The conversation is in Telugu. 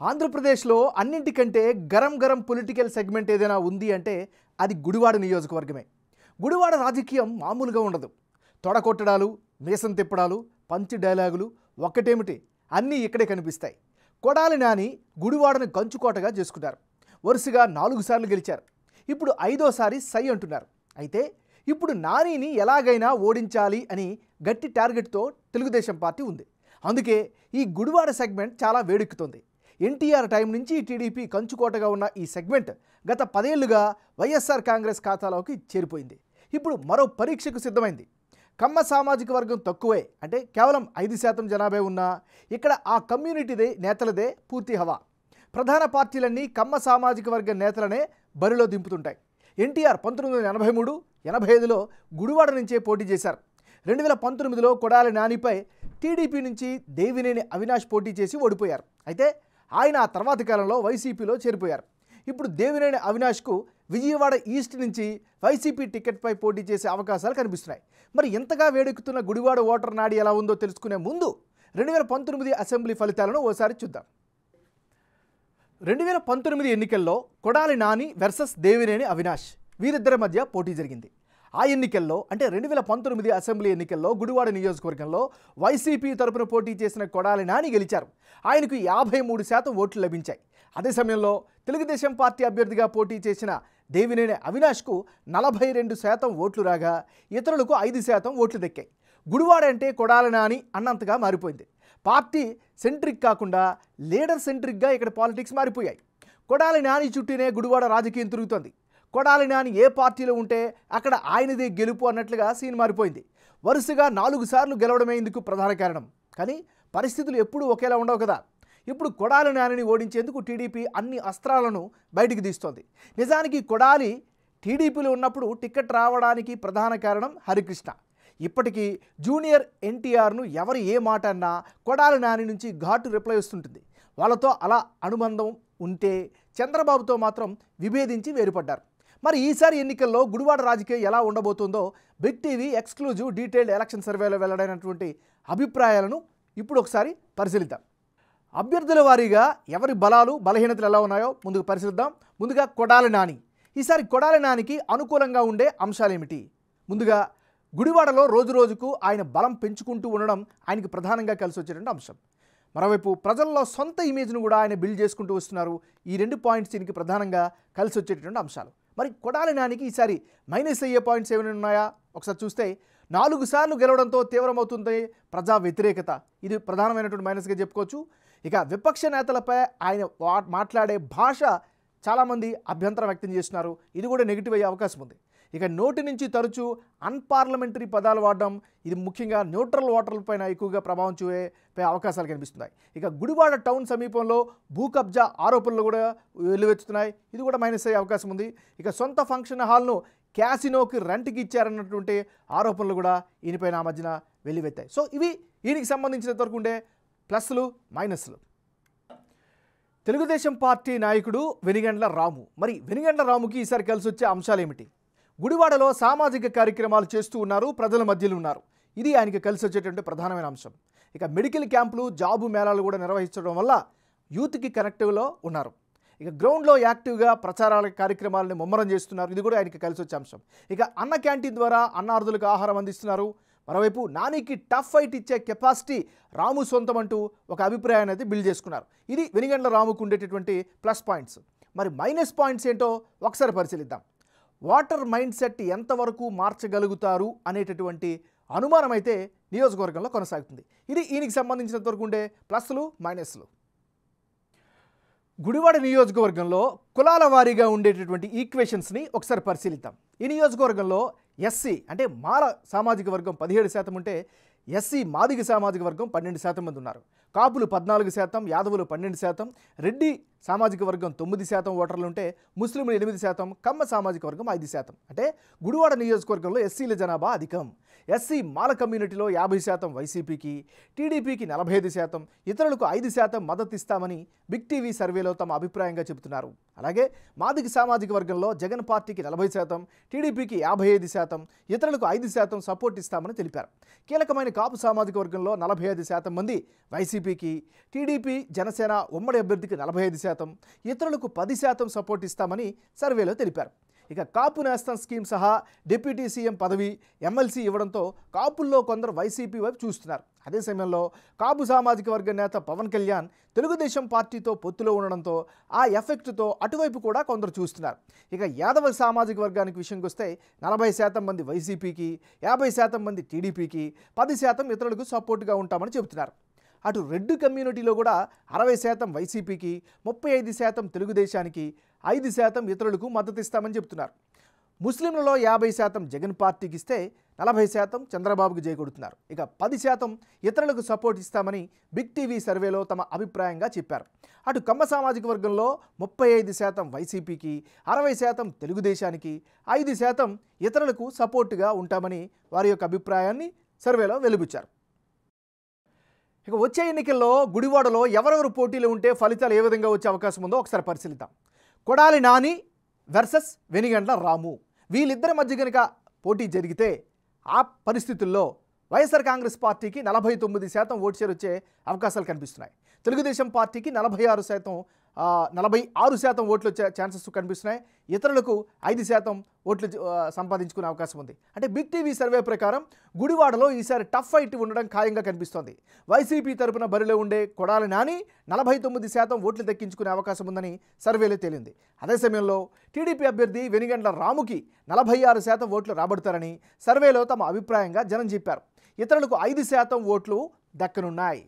ఆంధ్రప్రదేశ్లో అన్నింటికంటే గరం గరం పొలిటికల్ సెగ్మెంట్ ఏదైనా ఉంది అంటే అది గుడివాడ నియోజకవర్గమే. గుడివాడ రాజకీయం మామూలుగా ఉండదు. తొడకొట్టడాలు, మీసం తిప్పడాలు, పంచి డైలాగులు ఒక్కటేమిటి అన్నీ ఇక్కడే కనిపిస్తాయి. కొడాలి నాని గుడివాడను కంచుకోటగా చేసుకున్నారు. వరుసగా 4 సార్లు గెలిచారు. ఇప్పుడు 5వ సారి సై అంటున్నారు. అయితే ఇప్పుడు నానిని ఎలాగైనా ఓడించాలి అని గట్టి టార్గెట్తో తెలుగుదేశం పార్టీ ఉంది. అందుకే ఈ గుడివాడ సెగ్మెంట్ చాలా వేడెక్కుతుంది. ఎన్టీఆర్ టైం నుంచి టీడీపీ కంచుకోటగా ఉన్న ఈ సెగ్మెంట్ గత 10 ఏళ్లుగా వైఎస్ఆర్ కాంగ్రెస్ ఖాతాలోకి చేరిపోయింది. ఇప్పుడు మరో పరీక్షకు సిద్ధమైంది. కమ్మ సామాజిక వర్గం తక్కువే, అంటే కేవలం 5% జనాభా ఉన్నా ఇక్కడ ఆ కమ్యూనిటీ నేతలదే పూర్తి హవా. ప్రధాన పార్టీలన్నీ కమ్మ సామాజిక వర్గ నేతలనే బరిలో దింపుతుంటాయి. ఎన్టీఆర్ 1983, 85లో గుడివాడ నుంచే పోటీ చేశారు. 2019లో కొడాలి నానిపై టీడీపీ నుంచి దేవినేని అవినాష్ పోటీ చేసి ఓడిపోయారు. అయితే ఆయన ఆ తర్వాతి కాలంలో వైసీపీలో చేరిపోయారు. ఇప్పుడు దేవినేని అవినాష్కు విజయవాడ ఈస్ట్ నుంచి వైసీపీ టికెట్పై పోటీ చేసే అవకాశాలు కనిపిస్తున్నాయి. మరి ఎంతగా వేడెక్కుతున్న గుడివాడ ఓటర్ నాడి ఎలా ఉందో తెలుసుకునే ముందు 2019 అసెంబ్లీ ఫలితాలను ఓసారి చూద్దాం. 2019 ఎన్నికల్లో కొడాలి నాని వర్సెస్ దేవినేని అవినాష్ వీరిద్దరి మధ్య పోటీ జరిగింది. ఆ ఎన్నికల్లో అంటే 2019 అసెంబ్లీ ఎన్నికల్లో గుడివాడ నియోజకవర్గంలో వైసీపీ తరపున పోటీ చేసిన కొడాలి నాని గెలిచారు. ఆయనకు 53% ఓట్లు లభించాయి. అదే సమయంలో తెలుగుదేశం పార్టీ అభ్యర్థిగా పోటీ చేసిన దేవినేని అవినాష్కు 42% ఓట్లు రాగా ఇతరులకు 5% ఓట్లు దక్కాయి. గుడివాడ అంటే కొడాలి నాని అన్నంతగా మారిపోయింది. పార్టీ సెంట్రిక్ కాకుండా లీడర్ సెంట్రిక్గా ఇక్కడ పాలిటిక్స్ మారిపోయాయి. కొడాలి నాని చుట్టూనే గుడివాడ రాజకీయం తిరుగుతోంది. కొడాలి నాని ఏ పార్టీలో ఉంటే అక్కడ ఆయనదే గెలుపు అన్నట్లుగా సీన్ మారిపోయింది. వరుసగా 4 సార్లు గెలవడమే ఇందుకు ప్రధాన కారణం. కానీ పరిస్థితులు ఎప్పుడూ ఒకేలా ఉండవు కదా. ఇప్పుడు కొడాలి నానిని ఓడించేందుకు టీడీపీ అన్ని అస్త్రాలను బయటికి తీస్తోంది. నిజానికి కొడాలి టీడీపీలో ఉన్నప్పుడు టికెట్ రావడానికి ప్రధాన కారణం హరికృష్ణ. ఇప్పటికీ జూనియర్ ఎన్టీఆర్ను ఎవరు ఏ మాట అన్నా కొడాలి నాని నుంచి ఘాటు రిప్లై వస్తుంటుంది. వాళ్ళతో అలా అనుబంధం ఉంటే చంద్రబాబుతో మాత్రం విభేదించి వేరుపడ్డారు. మరి ఈసారి ఎన్నికల్లో గుడివాడ రాజకీయం ఎలా ఉండబోతుందో big TV exclusive detailed election సర్వేలో వెల్లడైనటువంటి అభిప్రాయాలను ఇప్పుడు ఒకసారి పరిశీలిద్దాం. అభ్యర్థుల వారీగా ఎవరి బలాలు బలహీనతలు ఎలా ఉన్నాయో ముందుకు పరిశీలిద్దాం. ముందుగా కొడాలి నాని. ఈసారి కొడాలి నానికి అనుకూలంగా ఉండే అంశాలు ఏమిటి? ముందుగా గుడివాడలో రోజు రోజుకు ఆయన బలం పెంచుకుంటూ ఉండడం ఆయనకి ప్రధానంగా కలిసి వచ్చేటువంటి అంశం. మరోవైపు ప్రజల్లో సొంత ఇమేజ్ను కూడా ఆయన బిల్డ్ చేసుకుంటూ వస్తున్నారు. ఈ 2 పాయింట్స్ దీనికి ప్రధానంగా కలిసి వచ్చేటటువంటి అంశాలు. మరి కొడాలి నానికి ఈసారి మైనస్ అయ్యే పాయింట్స్ ఏమైనా ఉన్నాయా? ఒకసారి చూస్తే 4 సార్లు గెలవడంతో తీవ్రమవుతుంది ప్రజా వ్యతిరేకత. ఇది ప్రధానమైనటువంటి మైనస్గా చెప్పుకోవచ్చు. ఇక విపక్ష నేతలపై ఆయన మాట్లాడే భాష చాలామంది అభ్యంతరం వ్యక్తం చేస్తున్నారు. ఇది కూడా నెగిటివ్ అయ్యే అవకాశం ఉంది. ఇక నోటి నుంచి తరచూ అన్పార్లమెంటరీ పదాలు వాడడం, ఇది ముఖ్యంగా న్యూట్రల్ ఓటర్లపైన ఎక్కువగా ప్రభావం చూపే అవకాశాలు కనిపిస్తున్నాయి. ఇక గుడివాడ టౌన్ సమీపంలో భూ కబ్జా ఆరోపణలు కూడా వెల్లువెత్తుతున్నాయి. ఇది కూడా మైనస్ అయ్యే అవకాశం ఉంది. ఇక సొంత ఫంక్షన్ హాల్ను క్యాసినోకి రెంట్కి ఇచ్చారన్నటువంటి ఆరోపణలు కూడా ఈయనపైన ఆ మధ్యన వెల్లువెత్తాయి. సో ఇవి ఈయనకి సంబంధించినంత వరకు ఉండే ప్లస్లు మైనస్లు. తెలుగుదేశం పార్టీ నాయకుడు వెనిగండ్ల రాము. మరి వెనిగండ్ల రాముకి ఈసారి కలిసి వచ్చే అంశాలు ఏమిటి? గుడివాడలో సామాజిక కార్యక్రమాలు చేస్తూ ఉన్నారు, ప్రజల మధ్యలో ఉన్నారు. ఇది ఆయనకి కలిసి వచ్చేటువంటి ప్రధానమైన అంశం. ఇక మెడికల్ క్యాంపులు, జాబు మేళాలు కూడా నిర్వహించడం వల్ల యూత్కి కనెక్టివ్లో ఉన్నారు. ఇక గ్రౌండ్లో యాక్టివ్గా ప్రచారాల కార్యక్రమాలను ముమ్మరం చేస్తున్నారు. ఇది కూడా ఆయనకి కలిసి వచ్చే అంశం. ఇక అన్న క్యాంటీన్ ద్వారా అన్నార్థులకు ఆహారం అందిస్తున్నారు. మరోవైపు నానికి టఫ్ ఫైట్ ఇచ్చే కెపాసిటీ రాము సొంతం అంటూ ఒక అభిప్రాయాన్ని అయితే బిల్డ్ చేసుకున్నారు. ఇది వెనిగండ్ల రాముకు ఉండేటటువంటి ప్లస్ పాయింట్స్. మరి మైనస్ పాయింట్స్ ఏంటో ఒకసారి పరిశీలిద్దాం. వాటర్ మైండ్ సెట్ ఎంతవరకు మార్చగలుగుతారు అనేటటువంటి అనుమానం అయితే నియోజకవర్గంలో కొనసాగుతుంది. ఇది ఈయనకి సంబంధించినంత వరకు ఉండే ప్లస్లు మైనస్లు. గుడివాడ నియోజకవర్గంలో కులాల వారీగా ఉండేటటువంటి ఈక్వేషన్స్ని ఒకసారి పరిశీలిద్దాం. ఈ నియోజకవర్గంలో ఎస్సీ అంటే మాల సామాజిక వర్గం 17% ఉంటే ఎస్సీ మాదిగ సామాజిక వర్గం 12% మంది ఉన్నారు. కాపులు 14%, యాదవులు 12%, రెడ్డి సామాజిక వర్గం 9% ఓటర్లు ఉంటే ముస్లింలు 8%, కమ్మ సామాజిక వర్గం 5%. అంటే గుడివాడ నియోజకవర్గంలో ఎస్సీల జనాభా అధికం. ఎస్సీ మాల కమ్యూనిటీలో 50% వైసీపీకి, టీడీపీకి 45%, ఇతరులకు 5% మద్దతు ఇస్తామని బిగ్ టీవీ సర్వేలో తమ అభిప్రాయంగా చెబుతున్నారు. అలాగే మాదిగ సామాజిక వర్గంలో జగన్ పార్టీకి 40%, టీడీపీకి 55%, ఇతరులకు 5% సపోర్ట్ ఇస్తామని తెలిపారు. కీలకమైన కాపు సామాజిక వర్గంలో 45% మంది వైసీపీకి, టీడీపీ జనసేన ఉమ్మడి అభ్యర్థికి 45%, ఇతరులకు 10% సపోర్ట్ ఇస్తామని సర్వేలో తెలిపారు. ఇక కాపు నేస్తం స్కీమ్ సహా డిప్యూటీ సీఎం పదవి, ఎమ్మెల్సీ ఇవ్వడంతో కాపుల్లో కొందరు వైసీపీ వైపు చూస్తున్నారు. అదే సమయంలో కాపు సామాజిక వర్గ నేత పవన్ కళ్యాణ్ తెలుగుదేశం పార్టీతో పొత్తులో ఉండడంతో ఆ ఎఫెక్ట్తో అటువైపు కూడా కొందరు చూస్తున్నారు. ఇక యాదవ సామాజిక వర్గానికి విషయంకి వస్తే 40% మంది వైసీపీకి, 50% మంది టీడీపీకి, 10% ఇతరులకు సపోర్టుగా ఉంటామని చెబుతున్నారు. అటు రెడ్డి కమ్యూనిటీలో కూడా 60% వైసీపీకి, 35% తెలుగుదేశానికి, 5% ఇతరులకు మద్దతు ఇస్తామని చెప్తున్నారు. ముస్లింలలో 50% జగన్ పార్టీకి ఇస్తే 40% చంద్రబాబుకు జయకొడుతున్నారు. ఇక 10% ఇతరులకు సపోర్ట్ ఇస్తామని బిగ్ టీవీ సర్వేలో తమ అభిప్రాయంగా చెప్పారు. అటు కమ్మ సామాజిక వర్గంలో 35% వైసీపీకి, 60% తెలుగుదేశానికి, 5% ఇతరులకు సపోర్టుగా ఉంటామని వారి యొక్క అభిప్రాయాన్ని సర్వేలో వెలుబుచ్చారు. ఇక వచ్చే ఎన్నికల్లో గుడివాడలో ఎవరెవరు పోటీలో ఉంటే ఫలితాలు ఏ విధంగా వచ్చే అవకాశం ఉందో ఒకసారి పరిశీలిద్దాం. కొడాలి నాని వర్సెస్ వెనిగండ్ల రాము, వీళ్ళిద్దరి మధ్య కనుక పోటీ జరిగితే ఆ పరిస్థితుల్లో వైఎస్ఆర్ కాంగ్రెస్ పార్టీకి 49% ఓటు షేర్ వచ్చే అవకాశాలు కనిపిస్తున్నాయి. తెలుగుదేశం పార్టీకి 46% ఓట్లు వచ్చే ఛాన్సెస్ కనిపిస్తున్నాయి. ఇతరులకు 5% ఓట్లు సంపాదించుకునే అవకాశం ఉంది. అంటే బిగ్ టీవీ సర్వే ప్రకారం గుడివాడలో ఈసారి టఫ్ ఫైట్ ఉండడం ఖాయంగా కనిపిస్తోంది. వైసీపీ తరపున బరిలో ఉండే కొడాలి నాని 49% ఓట్లు దక్కించుకునే అవకాశం ఉందని సర్వేలో తేలింది. అదే సమయంలో టీడీపీ అభ్యర్థి వెనిగండ్ల రాముకి 46% ఓట్లు రాబడతారని సర్వేలో తమ అభిప్రాయంగా జనం చెప్పారు. ఇతరులకు 5% ఓట్లు దక్కనున్నాయి.